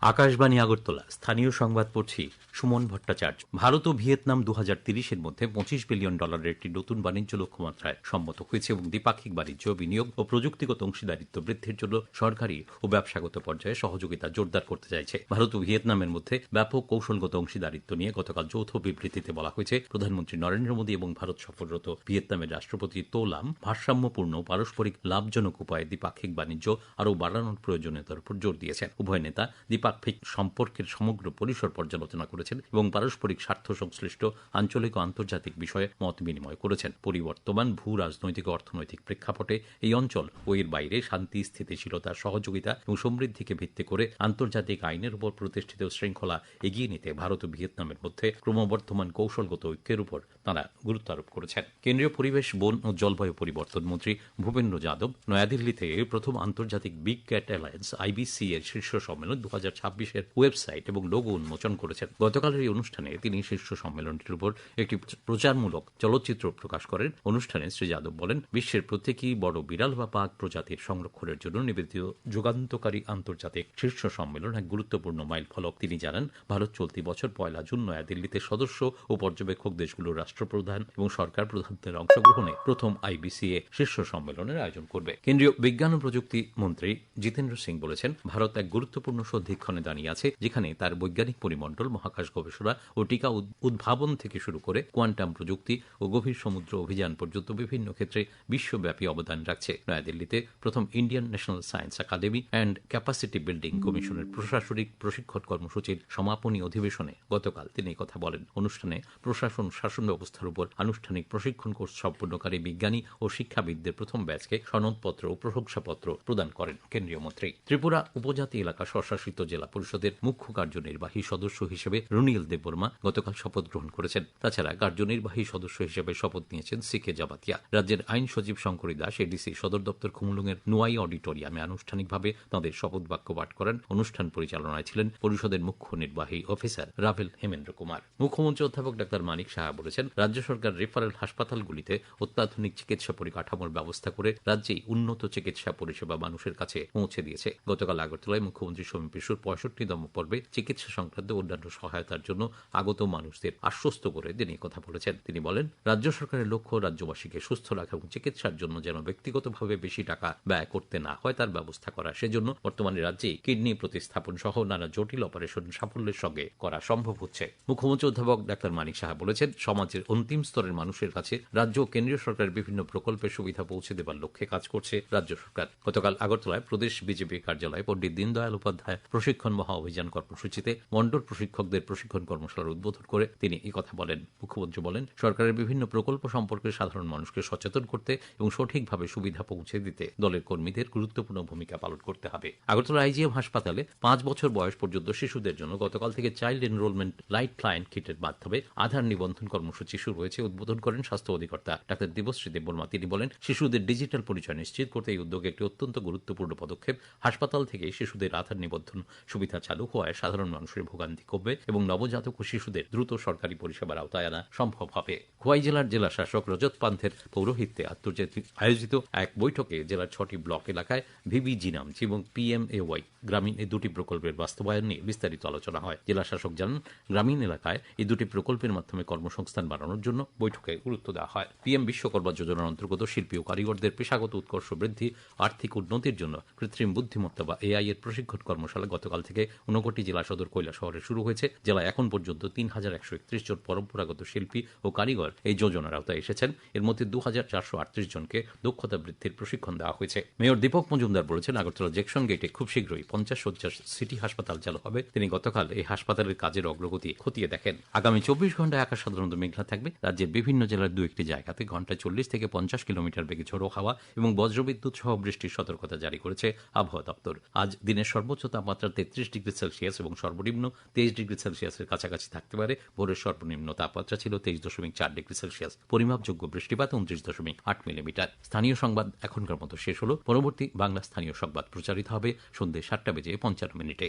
আকাশবাণী আগরতলা স্থানীয় সংবাদ পড়ছি সুমন ভট্টাচার্য। ভারত ও ভিয়েতনাম 2030-এর মধ্যে $25 বিলিয়ন একটি নতুন বাণিজ্য লক্ষ্যমাত্রায় সম্মত হয়েছে এবং দ্বিপাক্ষিক বাণিজ্য, বিনিয়োগ ও প্রযুক্তিগত অংশীদারিত্ব বৃদ্ধির জন্য সরকারি ও ব্যবসাগত পর্যায়ে সহযোগিতা জোরদার করতে চাইছে। ভারত ও ভিয়েতনামের মধ্যে ব্যাপক কৌশলগত অংশীদারিত্ব নিয়ে গতকাল যৌথ বিবৃতিতে বলা হয়েছে, প্রধানমন্ত্রী নরেন্দ্র মোদী এবং ভারত সফররত ভিয়েতনামের রাষ্ট্রপতি তো লাম ভারসাম্যপূর্ণ পারস্পরিক লাভজনক উপায়ে দ্বিপাক্ষিক বাণিজ্য আরও বাড়ানোর প্রয়োজনীয়তার উপর জোর দিয়েছেন। উভয় নেতা দ্বিপাক্ষিক সম্পর্কের সমগ্র পরিসর পর্যালোচনা করেছেন এবং পারস্পরিক স্বার্থ সংশ্লিষ্ট আঞ্চলিক ও আন্তর্জাতিক বিষয়ে মত বিনিময় করেছেন। পরিবর্তমান ভূ রাজনৈতিক ও অর্থনৈতিক প্রেক্ষাপটে এই অঞ্চল ও এর বাইরে শান্তি, স্থিতিশীলতা, সহযোগিতা এবং সমৃদ্ধিকে ভিত্তি করে আন্তর্জাতিক আইনের উপর প্রতিষ্ঠিত শৃঙ্খলা এগিয়ে নিতে ভারত ও ভিয়েতনামের মধ্যে ক্রমবর্ধমান কৌশলগত ঐক্যের উপর তাঁরা গুরুত্ব আরোপ করেছেন। কেন্দ্রীয় পরিবেশ, বন ও জলবায়ু পরিবর্তন মন্ত্রী ভূপেন্দ্র যাদব নয়াদিল্লিতে প্রথম আন্তর্জাতিক বিগ ক্যাট অ্যালায়েন্স IBC এর শীর্ষ সম্মেলন 2026-এর ওয়েবসাইট এবং লোগো উন্মোচন করেছেন। গতকালের এই অনুষ্ঠানে তিনি শীর্ষ সম্মেলনটির উপর একটি প্রচারমূলক চলচ্চিত্র প্রকাশ করেন। অনুষ্ঠানে শ্রী যাদব বলেন, বিশ্বের প্রত্যেকই বড় বিড়াল বা বাঘ প্রজাতির সংরক্ষণের জন্য নিবেদিত যুগান্তকারী আন্তর্জাতিক শীর্ষ সম্মেলন এক গুরুত্বপূর্ণ মাইল ফলক। তিনি জানান, ভারত চলতি বছর 1 জুন নয়াদিল্লিতে সদস্য ও পর্যবেক্ষক দেশগুলোর রাষ্ট্রপ্রধান এবং সরকার প্রধানদের অংশগ্রহণে প্রথম IBC শীর্ষ সম্মেলনের আয়োজন করবে। কেন্দ্রীয় বিজ্ঞান ও প্রযুক্তি মন্ত্রী জিতেন্দ্র সিং বলেছেন, ভারত এক গুরুত্বপূর্ণ সন্ধিক্ষণে দাঁড়িয়ে আছে, যেখানে তার বৈজ্ঞানিক পরিমণ্ডল, মহাকাশ গবেষণা ও টিকা উদ্ভাবন থেকে শুরু করে কোয়ান্টাম প্রযুক্তি ও গভীর সমুদ্র অভিযান পর্যন্ত বিভিন্ন ক্ষেত্রে বিশ্বব্যাপী অবদান রাখছে। নয়াদিল্লিতে প্রথম Indian national science academy and capacity building কমিশনের প্রশাসনিক প্রশিক্ষণ কর্মসূচির সমাপনী অধিবেশনে গতকাল তিনি কথা বলেন। অনুষ্ঠানে প্রশাসন শাসন ব্যবস্থার উপর আনুষ্ঠানিক প্রশিক্ষণ কোর্স সম্পন্নকারী বিজ্ঞানী ও শিক্ষাবিদদের প্রথম ব্যাচকে সনদপত্র ও প্রশংসাপত্র প্রদান করেন কেন্দ্রীয় মন্ত্রী। ত্রিপুরা উপজাতি এলাকা স্বশাসিত জেলা পরিষদের মুখ্য কার্যনির্বাহী সদস্য হিসেবে রুনিল দেববর্মা গতকাল শপথ গ্রহণ করেছেন। তাছাড়া কার্যনির্বাহী সদস্য হিসেবে শপথ নিয়েছেন সিকে জাবাতিয়া। রাজ্যের আইন সচিব শঙ্করী দাস এডিসি সদর দপ্তর খুমুলুঙের নোয়াই অডিটোরিয়ামে আনুষ্ঠানিকভাবে তাঁদের শপথ বাক্য পাঠ করেন। অনুষ্ঠান পরিচালনায় ছিলেন পরিষদের মুখ্য নির্বাহী অফিসার রাভেল হেমেন্দ্র কুমার। মুখ্যমন্ত্রী অধ্যাপক ডাক্তার মানিক সাহা বলেছেন, রাজ্য সরকার রেফারেল হাসপাতালগুলিতে অত্যাধুনিক চিকিৎসা পরিকাঠামোর ব্যবস্থা করে রাজ্যেই উন্নত চিকিৎসা পরিষেবা মানুষের কাছে পৌঁছে দিয়েছে। গতকাল আগরতলায় মুখ্যমন্ত্রী সমীপ বিশুর 65তম পর্বে চিকিৎসা সংক্রান্ত অন্যান্য সহায়তার জন্য আগত মানুষদের আশ্বস্ত করে তিনি কথা বলেছেন। তিনি বলেন, রাজ্য সরকারের লক্ষ্য রাজ্যবাসীকে সুস্থ রাখা এবং চিকিৎসার জন্য যেন ব্যক্তিগতভাবে বেশি টাকা ব্যয় করতে না হয় তার ব্যবস্থা করা। সেজন্য বর্তমানে রাজ্যে কিডনি প্রতিস্থাপন সহ নানা জটিল অপারেশন সাফল্যের সঙ্গে করা সম্ভব হচ্ছে। মুখ্যমন্ত্রী অধ্যাপক ডাক্তার মানিক সাহা বলেছেন, সমাজের অন্তিম স্তরের মানুষের কাছে রাজ্য ও কেন্দ্রীয় সরকারের বিভিন্ন প্রকল্পের সুবিধা পৌঁছে দেবার লক্ষ্যে কাজ করছে রাজ্য সরকার। গতকাল আগরতলায় প্রদেশ বিজেপি কার্যালয়ে পণ্ডিত দীনদয়াল উপাধ্যায় প্রশিক্ষণ মহা অভিযান কর্মসূচিতে মণ্ডল প্রশিক্ষকদের প্রশিক্ষণ কর্মশালার উদ্বোধন করে তিনি এই কথা বলেন। মুখ্যমন্ত্রী বলেন, সরকারের বিভিন্ন প্রকল্প সম্পর্কে সাধারণ মানুষকে সচেতন করতে এবং সঠিকভাবে সুবিধা পৌঁছে দিতে দলের কর্মীদের গুরুত্বপূর্ণ ভূমিকা পালন করতে হবে। আগরতলা IGM হাসপাতালে 5 বছর বয়স পর্যন্ত শিশুদের জন্য গতকাল থেকে চাইল্ড এনরোলমেন্ট লাইট ক্লায়েন্ট কিটের মাধ্যমে আধার নিবন্ধন কর্মসূচি শুরু হয়েছে। উদ্বোধন করেন স্বাস্থ্য অধিকর্তা ডাক্তার দেবশ্রী দেববর্মা। তিনি বলেন, শিশুদের ডিজিটাল পরিচয় নিশ্চিত করতে এই উদ্যোগ একটি অত্যন্ত গুরুত্বপূর্ণ পদক্ষেপ। হাসপাতাল থেকে শিশুদের আধার নিবন্ধন সুবিধা চালু হওয়ায় সাধারণ মানুষের ভোগান্তি কমবে এবং নবজাতক ও শিশুদের দ্রুত সরকারি পরিষেবার আওতায় আনা সম্ভব হবে। খোয়াই জেলার জেলা শাসক রজত পান্থের পৌরোহিত্যে আন্তর্জাতিক আয়োজিত এক বৈঠকে জেলার 6টি ব্লক এলাকায় VBG নামছি এবং PMAY গ্রামীণ এই দুটি প্রকল্পের বাস্তবায়ন নিয়ে বিস্তারিত আলোচনা হয়। জেলা শাসক জানান, গ্রামীণ এলাকায় এই দুটি প্রকল্পের মাধ্যমে কর্মসংস্থান বাড়ানোর জন্য বৈঠকে গুরুত্ব দেওয়া হয়। PM বিশ্বকর্মা যোজনার অন্তর্গত শিল্পী ও কারিগরদের পেশাগত উৎকর্ষ বৃদ্ধি, আর্থিক উন্নতির জন্য কৃত্রিম বুদ্ধিমত্তা বা AI এর প্রশিক্ষণ কর্মশালা গতকাল থেকে 59টি জেলা সদর কৈলাসহরে শুরু হয়েছে। জেলায় এখন পর্যন্ত 3131 জন পরম্পরাগত শিল্পী ও কারিগর এই যোজনার আওতায় এসেছেন। এর মধ্যে 2438 জনকে দক্ষতা বৃদ্ধির প্রশিক্ষণ দেওয়া হয়েছে। মেয়র দীপক মজুমদার বলেছেন, আগরতলা জেকশন গেটে খুব শীঘ্রই 50 শয্যার সিটি হাসপাতাল চালু হবে। তিনি গতকাল এই হাসপাতালের কাজের অগ্রগতি খতিয়ে দেখেন। আগামী 24 ঘন্টায় আকাশ সাধারণত মেঘলা থাকবে। রাজ্যের বিভিন্ন জেলার 2-1টি জায়গাতে ঘন্টায় 40 থেকে 50 কিলোমিটার বেগে ঝোড়ো হাওয়া এবং বজ্রবিদ্যুৎ সহ বৃষ্টির সতর্কতা জারি করেছে আবহাওয়া দপ্তর। আজ দিনের সর্বোচ্চ তাপমাত্রা 33 ডিগ্রি সেলসিয়াস এবং সর্বনিম্ন 23 ডিগ্রি সেলসিয়াসের কাছাকাছি থাকতে পারে। ভোরের সর্বনিম্ন তাপমাত্রা ছিল 23.4 ডিগ্রি সেলসিয়াস। পরিমাপযোগ্য বৃষ্টিপাত 29.8 মিলিমিটার। স্থানীয় সংবাদ এখনকার মতো শেষ হলো। পরবর্তী বাংলা স্থানীয় সংবাদ প্রচারিত হবে সন্ধ্যে 7:55 মিনিটে।